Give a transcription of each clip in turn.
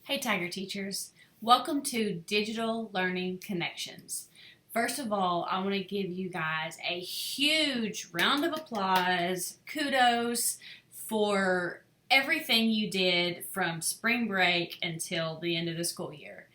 Hey Tiger Teachers, welcome to Digital Learning Connections. First of all, I want to give you guys a huge round of applause, kudos for everything you did from spring break until the end of the school year.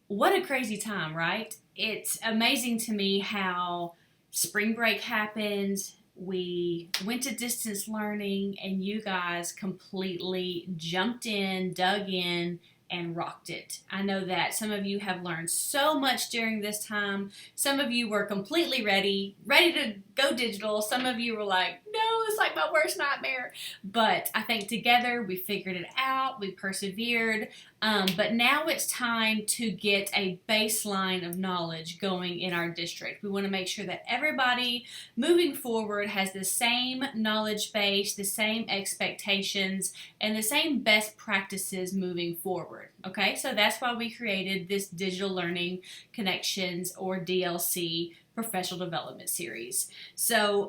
What a crazy time, right? It's amazing to me how spring break happened. We went to distance learning and you guys completely jumped in, dug in, and rocked it. I know that some of you have learned so much during this time. Some of you were completely ready to go digital. Some of you were like, no, it's like my worst nightmare. But I think together we figured it out, we persevered. But now it's time to get a baseline of knowledge going in our district. We want to make sure that everybody moving forward has the same knowledge base, the same expectations, and the same best practices moving forward. Okay, so that's why we created this Digital Learning Connections, or DLC, professional development series. So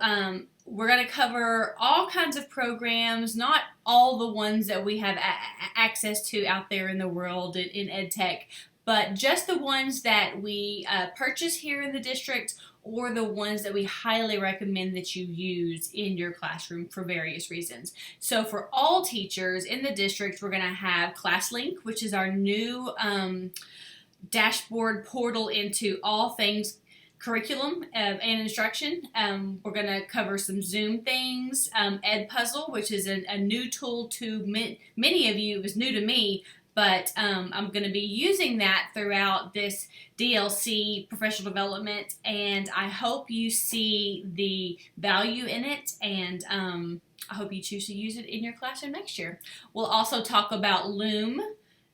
we're going to cover all kinds of programs, not all the ones that we have access to out there in the world in EdTech, but just the ones that we purchase here in the district, or the ones that we highly recommend that you use in your classroom for various reasons. So for all teachers in the district, we're going to have ClassLink, which is our new dashboard portal into all things curriculum and instruction. We're going to cover some Zoom things, Edpuzzle, which is a new tool to many of you. It was new to me, but I'm going to be using that throughout this DLC professional development, and I hope you see the value in it, and I hope you choose to use it in your classroom next year. We'll also talk about Loom.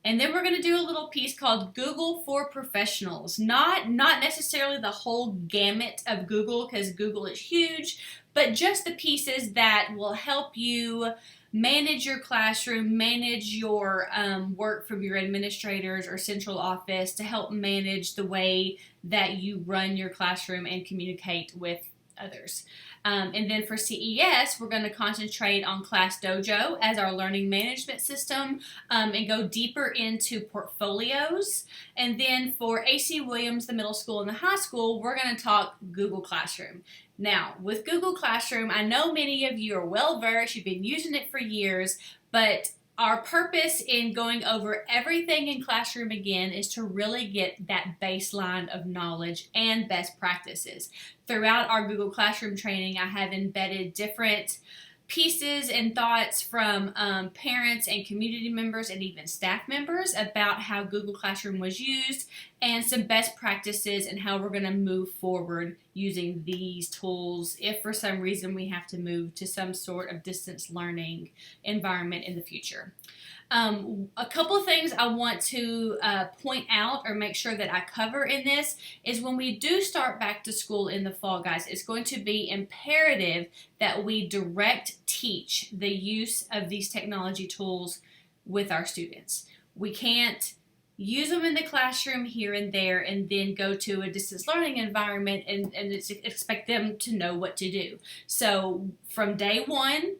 And then we're going to do a little piece called Google for Professionals. Not necessarily the whole gamut of Google, because Google is huge, but just the pieces that will help you manage your classroom, manage your work from your administrators or central office, to help manage the way that you run your classroom and communicate with others. And then for CES, we're going to concentrate on ClassDojo as our learning management system, and go deeper into portfolios. And then for AC Williams, the middle school and the high school, we're going to talk Google Classroom. Now, with Google Classroom, I know many of you are well versed, you've been using it for years, but our purpose in going over everything in Classroom again is to really get that baseline of knowledge and best practices. Throughout our Google Classroom training, I have embedded different pieces and thoughts from parents and community members and even staff members about how Google Classroom was used, and some best practices and how we're going to move forward using these tools if for some reason we have to move to some sort of distance learning environment in the future. A couple of things I want to point out or make sure that I cover in this is when we do start back to school in the fall, guys, it's going to be imperative that we direct teach the use of these technology tools with our students. We can't use them in the classroom here and there and then go to a distance learning environment and expect them to know what to do. So from day one,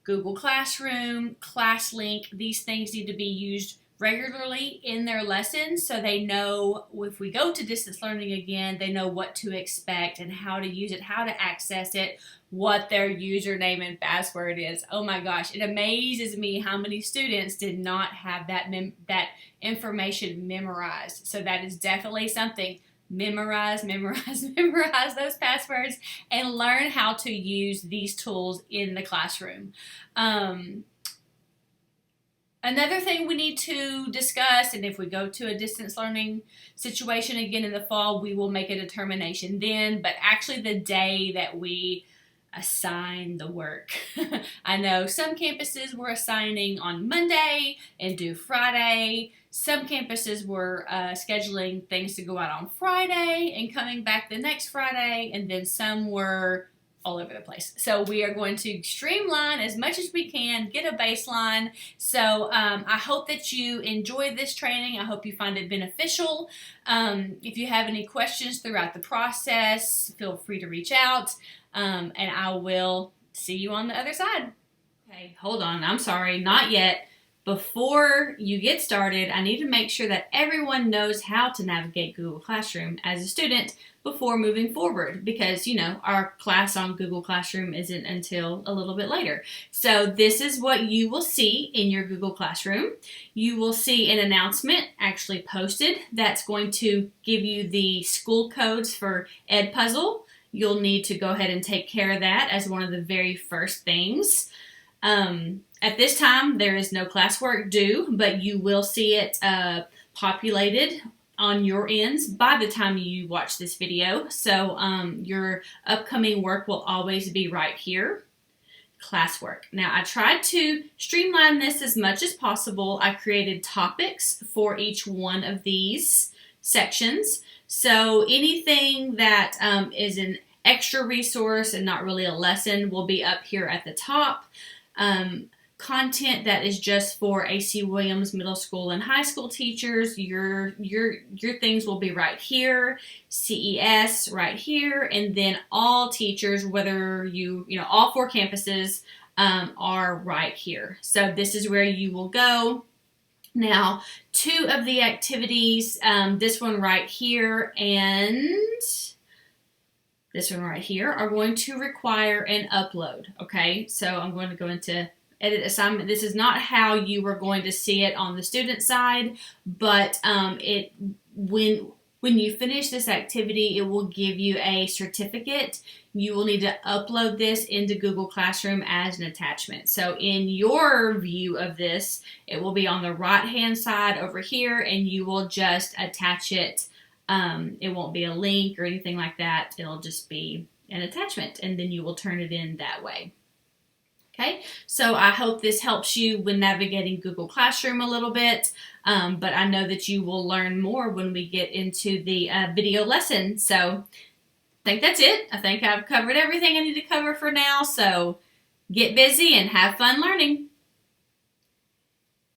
Google Classroom, ClassLink, these things need to be used regularly in their lessons so they know if we go to distance learning again, they know what to expect and how to use it, how to access it, what their username and password is. Oh my gosh, it amazes me how many students did not have that information memorized. So that is definitely something. Memorize those passwords and learn how to use these tools in the classroom. Another thing we need to discuss, and if we go to a distance learning situation again in the fall, we will make a determination then, but actually the day that we assign the work. I know some campuses were assigning on Monday and due Friday. Some campuses were scheduling things to go out on Friday and coming back the next Friday, and then some were all over the place. So we are going to streamline as much as we can, get a baseline. So I hope that you enjoy this training. I hope you find it beneficial. If you have any questions throughout the process, feel free to reach out, and I will see you on the other side. Okay, hold on. I'm sorry, not yet. before you get started, I need to make sure that everyone knows how to navigate Google Classroom as a student before moving forward, because our class on Google Classroom isn't until a little bit later. So this is what you will see in your Google Classroom. You will see an announcement actually posted that's going to give you the school codes for Edpuzzle. You'll need to go ahead and take care of that as one of the very first things. At this time, there is no classwork due, but you will see it populated on your ends by the time you watch this video. So your upcoming work will always be right here. Classwork. Now, I tried to streamline this as much as possible. I created topics for each one of these sections. So anything that is an extra resource and not really a lesson will be up here at the top. Content that is just for A.C. Williams middle school and high school teachers, your things will be right here. CES right here, and then all teachers, whether all 4 campuses are right here. So this is where you will go. Now, 2 of the activities, this one right here and this one right here, are going to require an upload. Okay, so I'm going to go into edit assignment. This is not how you are going to see it on the student side, but when you finish this activity, it will give you a certificate. You will need to upload this into Google Classroom as an attachment. So in your view of this, it will be on the right-hand side over here, and you will just attach it. It won't be a link or anything like that. It'll just be an attachment, and then you will turn it in that way. Okay, so I hope this helps you when navigating Google Classroom a little bit, but I know that you will learn more when we get into the video lesson. So I think that's it. I think I've covered everything I need to cover for now, so get busy and have fun learning.